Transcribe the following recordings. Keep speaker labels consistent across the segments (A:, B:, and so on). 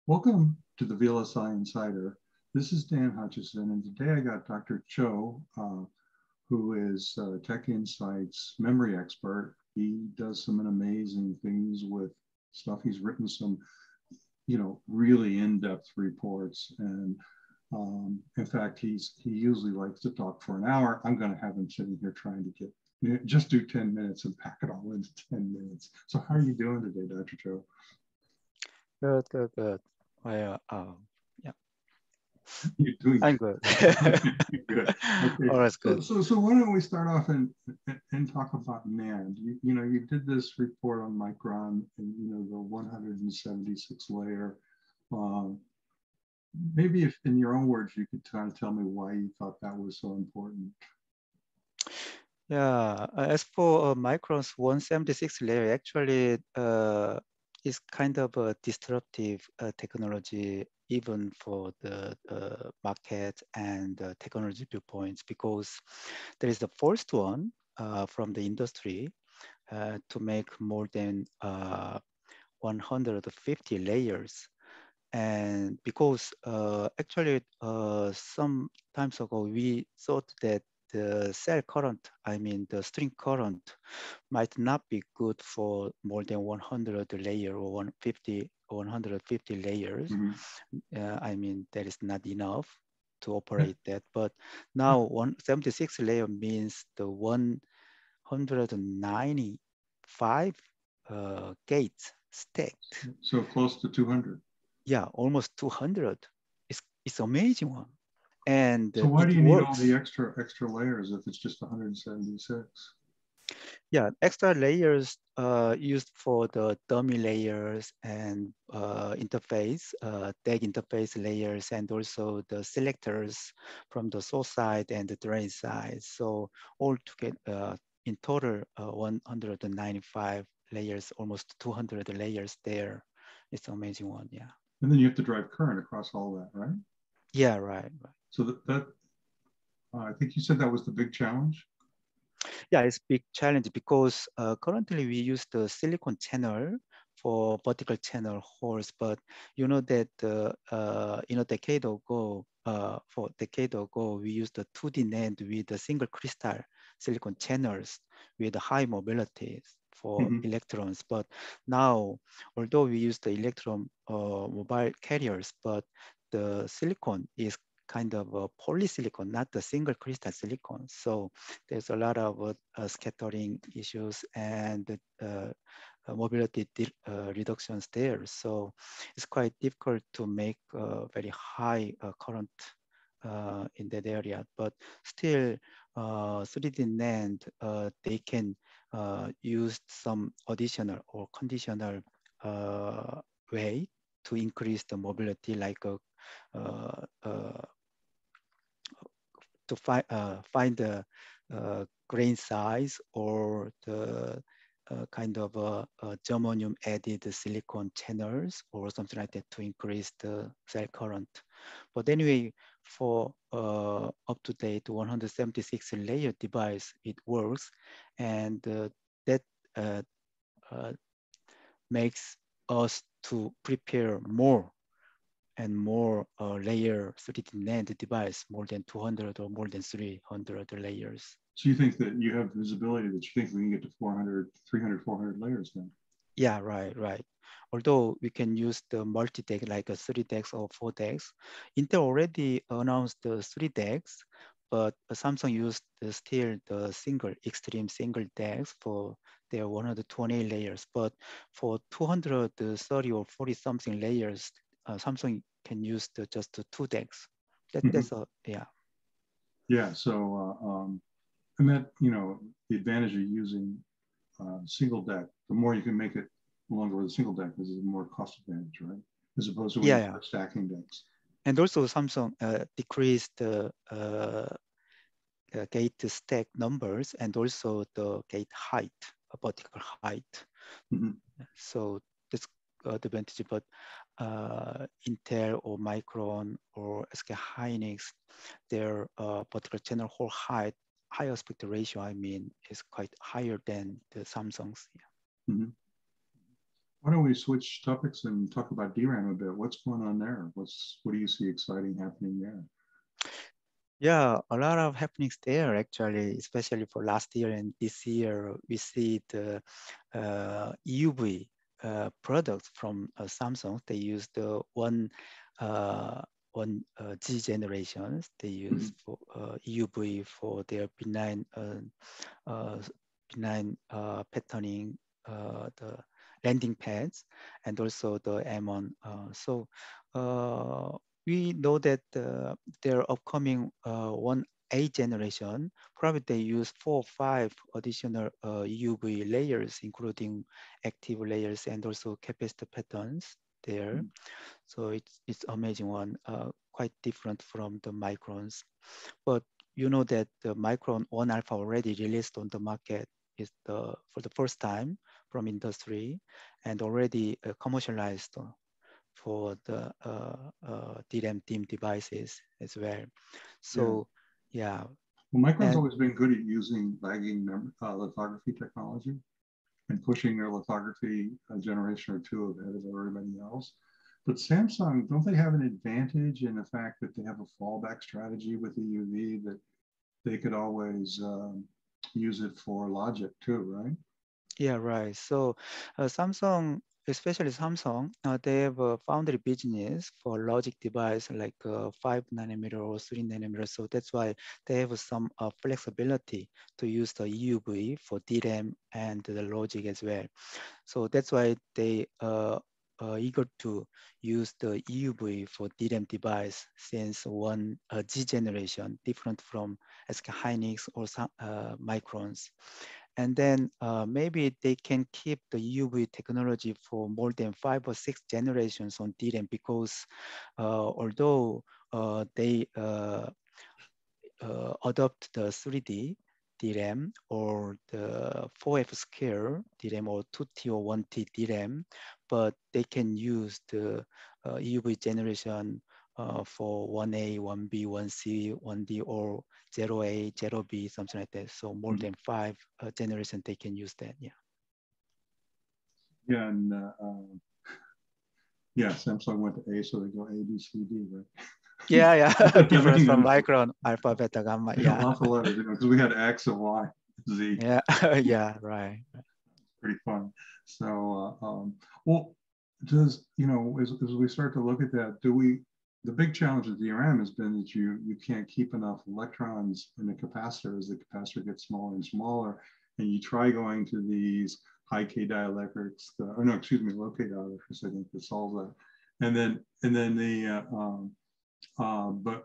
A: Welcome to the VLSI Insider. This is Dan Hutchison, and today I got Dr. Cho, who is TechInsights memory expert. He does some amazing things with stuff. He's written some, really in-depth reports. And in fact, he usually likes to talk for an hour. I'm going to have him sitting here trying to just do 10 minutes and pack it all into 10 minutes. So how are you doing today, Dr. Cho?
B: Good. Well, yeah,
A: You're doing
B: I'm good.
A: good. Okay.
B: All right, good.
A: So why don't we start off and talk about NAND? You did this report on Micron and the 176 layer. Maybe if in your own words you could kind of tell me why you thought that was so important.
B: Yeah, as for Micron's 176 layer, actually is kind of a disruptive technology even for the market and technology viewpoints, because there is the first one from the industry to make more than 150 layers. And because actually some times ago we thought that the cell current, I mean the string current, might not be good for more than 100 layer or 150 layers. I mean that is not enough to operate that. But now 176 layer means the 195 gates stacked.
A: So close to 200.
B: Yeah, almost 200. It's amazing one, and
A: So why do
B: it
A: you need all the
B: works.
A: extra layers if it's just 176?
B: Yeah, extra layers used for the dummy layers and interface, DAC interface layers, and also the selectors from the source side and the drain side. So all together, in total, 195 layers, almost 200 layers there. It's an amazing one, yeah.
A: And then you have to drive current across all that, right?
B: Yeah, right.
A: So that I think you said that was the big challenge.
B: Yeah, it's a big challenge because currently we use the silicon channel for vertical channel holes, but you know that in a decade ago, we used the 2D NAND with the single crystal silicon channels with high mobility for electrons. But now, although we use the electron mobile carriers, but the silicon is kind of a polysilicon, not the single crystal silicon. So there's a lot of scattering issues and mobility reductions there. So it's quite difficult to make very high current in that area. But still, 3D NAND, they can use some additional or conditional way to increase the mobility, like to find the grain size or the kind of germanium added silicon channels or something like that to increase the cell current. But anyway, for up to date 176 layer device, it works, and that makes us to prepare more and more layer 3D NAND device, more than 200 or more than 300 layers.
A: So you think that you have visibility that you think we can get to 400, 300, 400 layers then?
B: Yeah, right. Although we can use the multi-deck like a 3 decks or 4 decks. Intel already announced the 3 decks, but Samsung used still the extreme single decks for their 120 layers. But for 230 or 40 something layers, Samsung can use just the 2 decks. That's yeah.
A: Yeah. So and that the advantage of using single deck, the more you can make it longer with a single deck, is the more cost advantage, right? As opposed to when you start stacking decks.
B: And also Samsung decreased the gate stack numbers and also the gate height, vertical height. So that's advantage, but Intel or Micron or SK Hynix, their vertical channel hole height, high aspect ratio, I mean, is quite higher than the Samsung's.
A: Yeah. Why don't we switch topics and talk about DRAM a bit? What's going on there? What do you see exciting happening there?
B: Yeah, a lot of happenings there actually, especially for last year and this year. We see the EUV products from Samsung. They use the uh, one G generations. They use for EUV for their uh, benign patterning, the landing pads, and also the M1. We know that their upcoming 1A generation, probably they use 4 or 5 additional EUV layers, including active layers and also capacitor patterns there. So it's amazing one, quite different from the microns. But you know that the Micron 1 Alpha already released on the market is for the first time from industry and already commercialized for the DRAM DIMM devices as well. So yeah.
A: Well, Micron's
B: And
A: always been good at using lagging lithography technology and pushing their lithography a generation or two ahead of everybody else. But Samsung, don't they have an advantage in the fact that they have a fallback strategy with EUV that they could always use it for logic too, right?
B: yeah, right. So Samsung, especially Samsung, they have a foundry business for logic device like 5 nanometer or 3 nanometer. So that's why they have some flexibility to use the EUV for DRAM and the logic as well. So that's why they eager to use the EUV for DRAM device since one G generation, different from SK Hynix or Microns. And then maybe they can keep the EUV technology for more than 5 or 6 generations on DRAM because although they adopt the 3D DRAM or the 4F scale DRAM or 2T or 1T DRAM, but they can use the EUV generation for 1A, 1B, 1C, 1D, or 0A, 0B, something like that. So more than 5 generations they can use that. Yeah.
A: Yeah, and yeah, Samsung went to A, so they go A, B, C, D, right?
B: Yeah, yeah. Different
A: Everything
B: from
A: under
B: Micron, Alpha, Beta, Gamma.
A: yeah,
B: Yeah.
A: lots of letters, because we had X and Y, Z.
B: Yeah. Yeah. Right.
A: Pretty fun. So, well, does, as we start to look at that, the big challenge with DRAM has been that you can't keep enough electrons in the capacitor as the capacitor gets smaller and smaller, and you try going to these high K dielectrics, or no, excuse me, low K dielectrics, I think, that solves that. But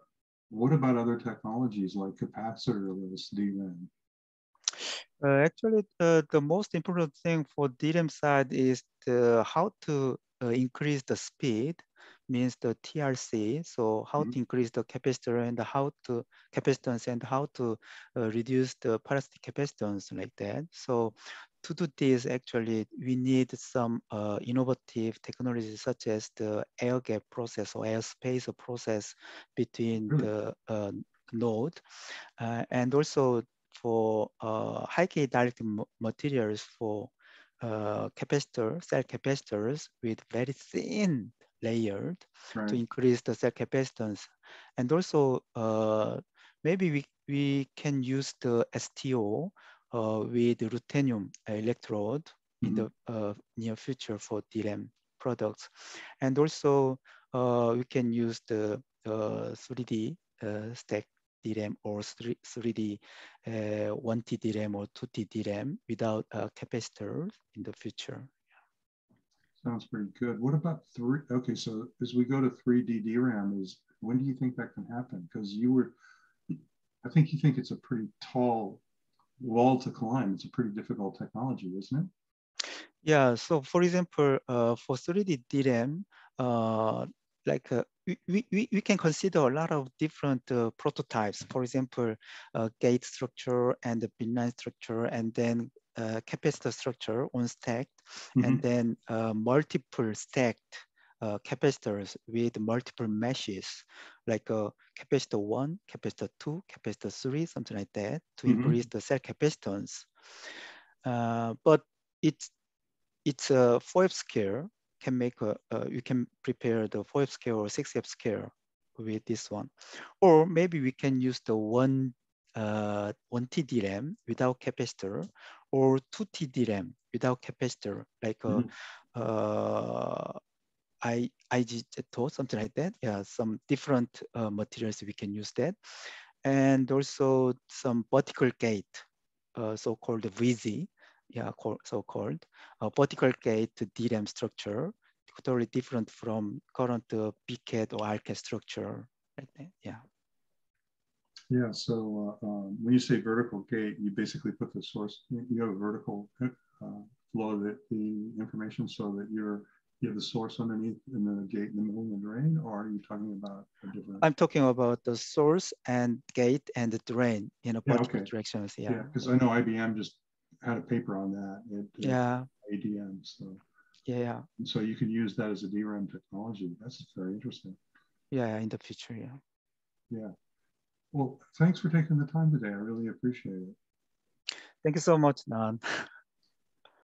A: what about other technologies like capacitorless DRAM?
B: Actually, the most important thing for DRAM side is how to increase the speed, means the TRC. So how to increase the capacitor and how to capacitance and how to reduce the parasitic capacitance like that. So to do this, actually, we need some innovative technologies such as the air gap process or air space process between the node. And also for high-K dielectric materials for cell capacitors with very thin layered to increase the cell capacitance. And also maybe we can use the STO with ruthenium electrode in the near future for DRAM products. And also we can use the 3D stack DRAM or 3D 1T DRAM or 2T DRAM without capacitors in the future.
A: Sounds pretty good. What about three? Okay, so as we go to 3D DRAM, when do you think that can happen? Because I think you think it's a pretty tall wall to climb. It's a pretty difficult technology, isn't it?
B: Yeah, so for example, for 3D DRAM, we can consider a lot of different prototypes. For example, gate structure and the binary structure, and then capacitor structure on stacked, and then multiple stacked capacitors with multiple meshes, like capacitor 1, capacitor 2, capacitor 3, something like that, to increase the cell capacitance. But it's it's a 4F scale. Can make a you can prepare the 4F scale or 6F scale with this one, or maybe we can use the one T DRAM without capacitor, or 2T DRAM without capacitor, like a IGZ or something like that. Yeah, some different materials we can use that, and also some vertical gate, so-called VZ, yeah, so-called vertical gate DRAM structure, totally different from current BCAT or RCAT structure. Like that. Yeah.
A: Yeah. So when you say vertical gate, you basically put the source. You have a vertical flow of the information, so that you have the source underneath and the gate in the middle of the drain, or are you talking about a different?
B: I'm talking about the source and gate and the drain in a vertical directions. Yeah.
A: Yeah, because I know IBM just had a paper on that at ADM. So
B: yeah.
A: And so you can use that as a DRAM technology. That's very interesting.
B: Yeah, in the future. Yeah.
A: Yeah. Well, thanks for taking the time today. I really appreciate it.
B: Thank you so much, Nan.